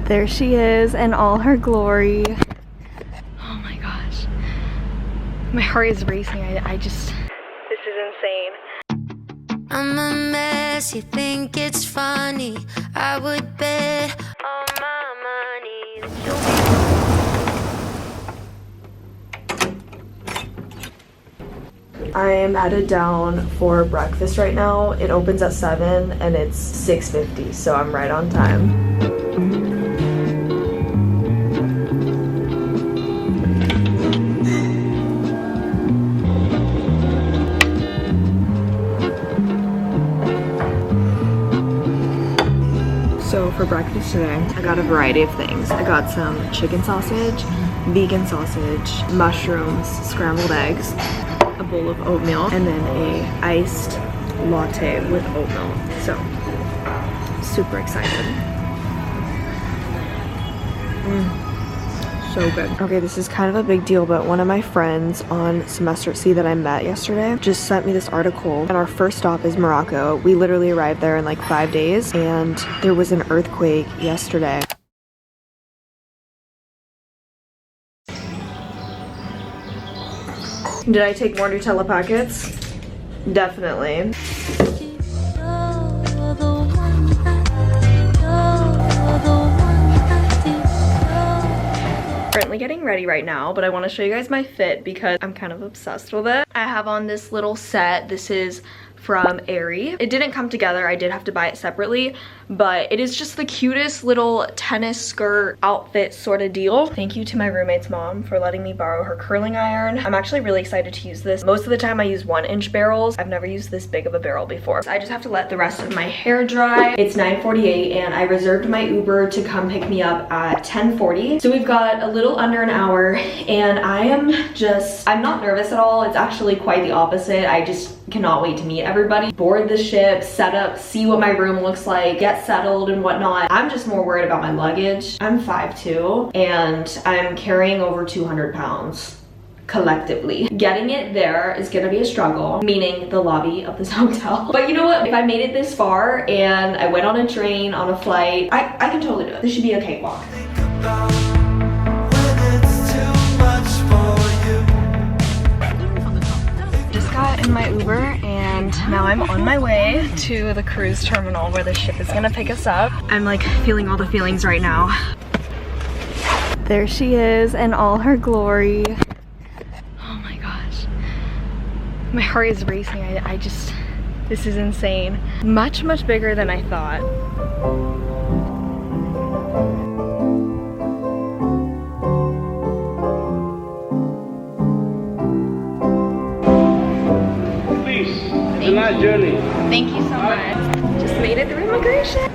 There she is in all her glory. Oh my gosh. My heart is racing. I just, this is insane. I'm a mess, you think it's funny. I would bet all my money that I am headed down for breakfast right now. It opens at 7 and it's 6:50, so I'm right on time. So for breakfast today, I got a variety of things. I got some chicken sausage, vegan sausage, mushrooms, scrambled eggs, a bowl of oatmeal, and then a iced latte with oatmeal. So, super excited. So good. Okay, this is kind of a big deal, but one of my friends on semester C that I met yesterday just sent me this article, and our first stop is Morocco. We literally arrived there in like 5 days, and there was an earthquake yesterday. Did I take more Nutella packets? Definitely. Currently getting ready right now, but I want to show you guys my fit because I'm kind of obsessed with it. I have on this little set. This is from Aerie. It didn't come together. I did have to buy it separately, but it is just the cutest little tennis skirt outfit sort of deal. Thank you to my roommate's mom for letting me borrow her curling iron. I'm actually really excited to use this. Most of the time I use 1-inch barrels. I've never used this big of a barrel before. So I just have to let the rest of my hair dry. It's 9:48 and I reserved my Uber to come pick me up at 10:40. So we've got a little under an hour and I'm not nervous at all. It's actually quite the opposite. I just cannot wait to meet everybody, board the ship, set up, see what my room looks like, get settled and whatnot. I'm just more worried about my luggage. I'm 5'2" and I'm carrying over 200 pounds collectively. Getting it there is gonna be a struggle, meaning the lobby of this hotel. But you know what? If I made it this far and I went on a train, on a flight, I can totally do it. This should be a cakewalk. Got in my Uber and now I'm on my way to the cruise terminal where the ship is gonna pick us up. I'm like feeling all the feelings right now. There she is in all her glory. Oh my gosh. My heart is racing. I just, this is insane. Much, much bigger than I thought. Nice journey. Thank you so much. Just made it through immigration.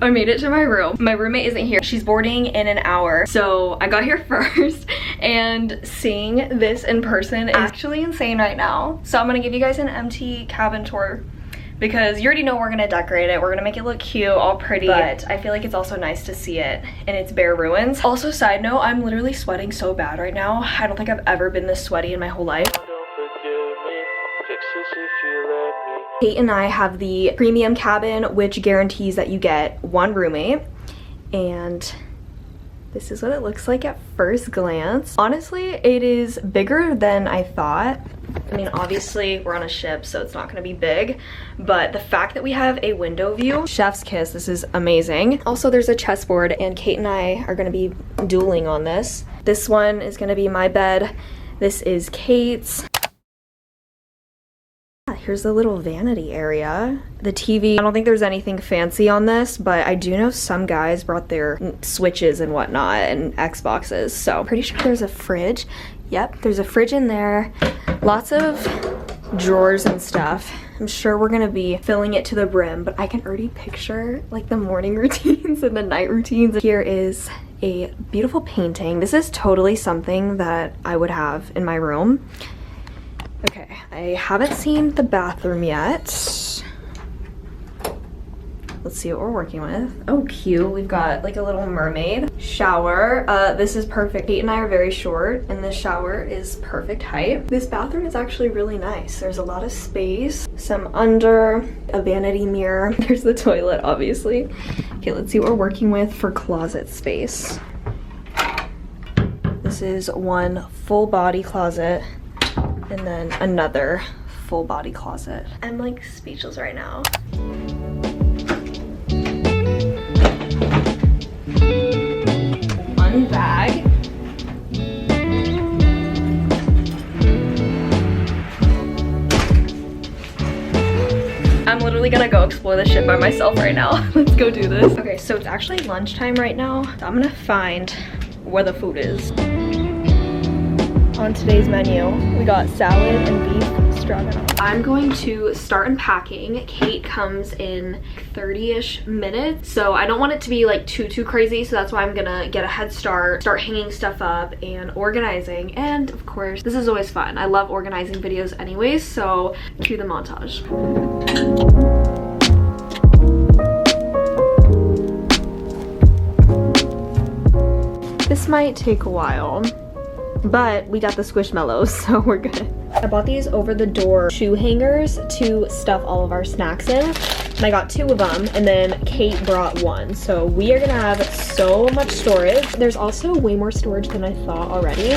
I made it to my room. My roommate isn't here. She's boarding in an hour. So I got here first and seeing this in person is actually insane right now. So I'm gonna give you guys an empty cabin tour because you already know we're gonna decorate it. We're gonna make it look cute, all pretty, but I feel like it's also nice to see it in its bare ruins. Also, side note, I'm literally sweating so bad right now. I don't think I've ever been this sweaty in my whole life. Kate and I have the premium cabin, which guarantees that you get 1 roommate, and this is what it looks like at first glance. Honestly, it is bigger than I thought. I mean, obviously we're on a ship, so it's not gonna be big, but the fact that we have a window view, chef's kiss, this is amazing. Also, there's a chessboard, and Kate and I are gonna be dueling on this. This one is gonna be my bed. This is Kate's. Here's the little vanity area. The TV, I don't think there's anything fancy on this, but I do know some guys brought their Switches and whatnot and Xboxes, so pretty sure there's a fridge. Yep, there's a fridge in there. Lots of drawers and stuff. I'm sure we're gonna be filling it to the brim, but I can already picture like the morning routines and the night routines. Here is a beautiful painting. This is totally something that I would have in my room. Okay, I haven't seen the bathroom yet. Let's see what we're working with. Oh, cute. We've got like a little mermaid. Shower. This is perfect. Kate and I are very short, and this shower is perfect height. This bathroom is actually really nice. There's a lot of space. Some under, a vanity mirror. There's the toilet, obviously. Okay, let's see what we're working with for closet space. This is one full body closet, and then another full body closet. I'm like speechless right now. Unbag. I'm literally gonna go explore this shit by myself right now. Let's go do this. Okay, so it's actually lunchtime right now. So I'm gonna find where the food is. On today's menu, we got salad and beef stroganoff. I'm going to start unpacking. Kate comes in 30-ish minutes, so I don't want it to be like too crazy, so that's why I'm gonna get a head start hanging stuff up and organizing. And of course, this is always fun. I love organizing videos anyways, so cue the montage. This might take a while, but we got the Squishmallows, so we're good. I bought these over the door shoe hangers to stuff all of our snacks in, and I got 2 of them, and then Kate brought 1. So we are gonna have so much storage. There's also way more storage than I thought already.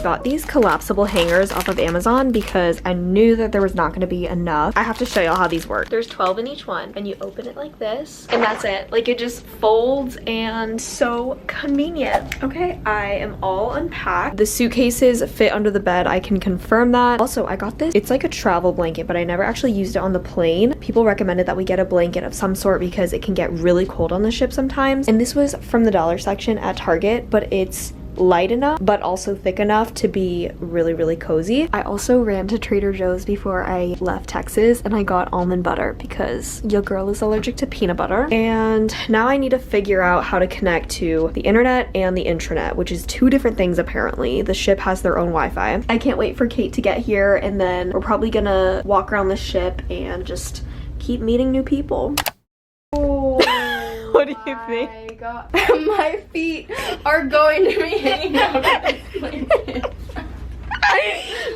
Got these collapsible hangers off of Amazon because I knew that there was not going to be enough. I have to show y'all how these work. There's 12 in each one, and you open it like this, and that's it. Like, it just folds, and so convenient. Okay, I am all unpacked. The suitcases fit under the bed. I can confirm that. Also, I got this. It's like a travel blanket, but I never actually used it on the plane. People recommended that we get a blanket of some sort because it can get really cold on the ship sometimes. And this was from the dollar section at Target, but it's light enough but also thick enough to be really cozy. I also ran to Trader Joe's before I left Texas, and I got almond butter because your girl is allergic to peanut butter. And now I need to figure out how to connect to the internet and the intranet, which is 2 different things apparently. The ship has their own Wi-Fi. I can't wait for Kate to get here, and then we're probably gonna walk around the ship and just keep meeting new people. Oh. What do you think? God. My feet are going to be hanging out of this blanket.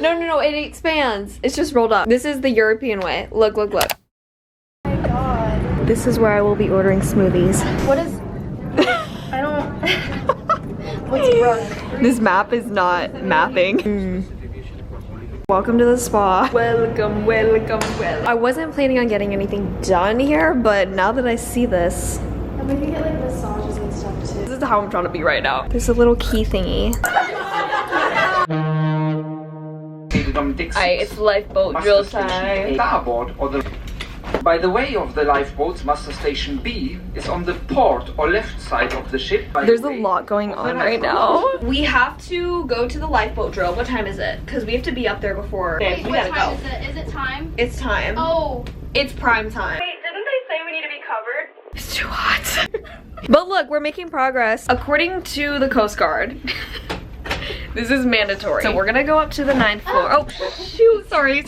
No, it expands. It's just rolled up. This is the European way. Look. Oh my God. This is where I will be ordering smoothies. What is... I don't... What's wrong? This map is not mapping. Welcome to the spa. Welcome. I wasn't planning on getting anything done here, but now that I see this, We can get like massages and stuff too. this is how I'm trying to be right now. There's a little key thingy. Alright, it's lifeboat drill time. Starboard or the... By the way of the lifeboats, muster station B is on the port or left side of the ship. There's a lot going on right now. We have to go to the lifeboat drill. What time is it? Because we have to be up there before. Wait, we what gotta time go. is it? Is it time? It's time. Oh. It's prime time. Wait, didn't they say we need to be covered? It's too hot. But look, we're making progress. According to the Coast Guard, this is mandatory. So we're gonna go up to the 9th floor. Oh, shoot, sorry.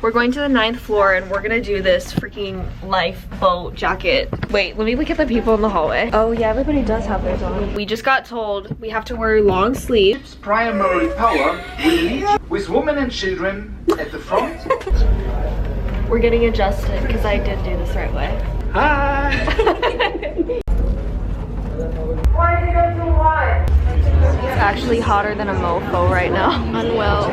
We're going to the 9th floor, and we're gonna do this freaking lifeboat jacket. Wait, let me look at the people in the hallway. Oh yeah, everybody does have theirs on. We just got told we have to wear long sleeves. Primary power will lead with women and children at the front. We're getting adjusted because I did do this the right way. Hi! Why did you go to what? It's actually hotter than a mofo right now. Unwell.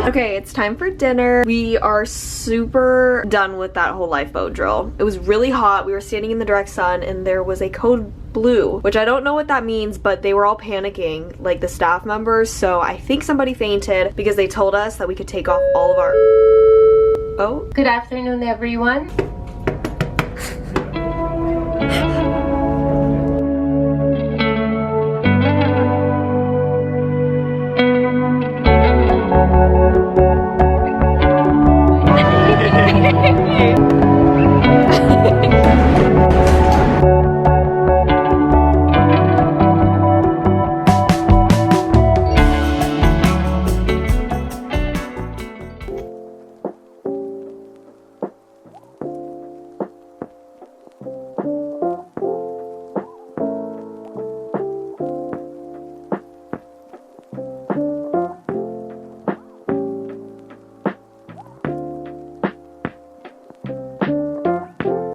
Okay, it's time for dinner. We are super done with that whole lifeboat drill. It was really hot. We were standing in the direct sun, and there was a code blue, which I don't know what that means, but they were all panicking, like the staff members. So I think somebody fainted because they told us that we could take off all of our... Oh. Good afternoon, everyone.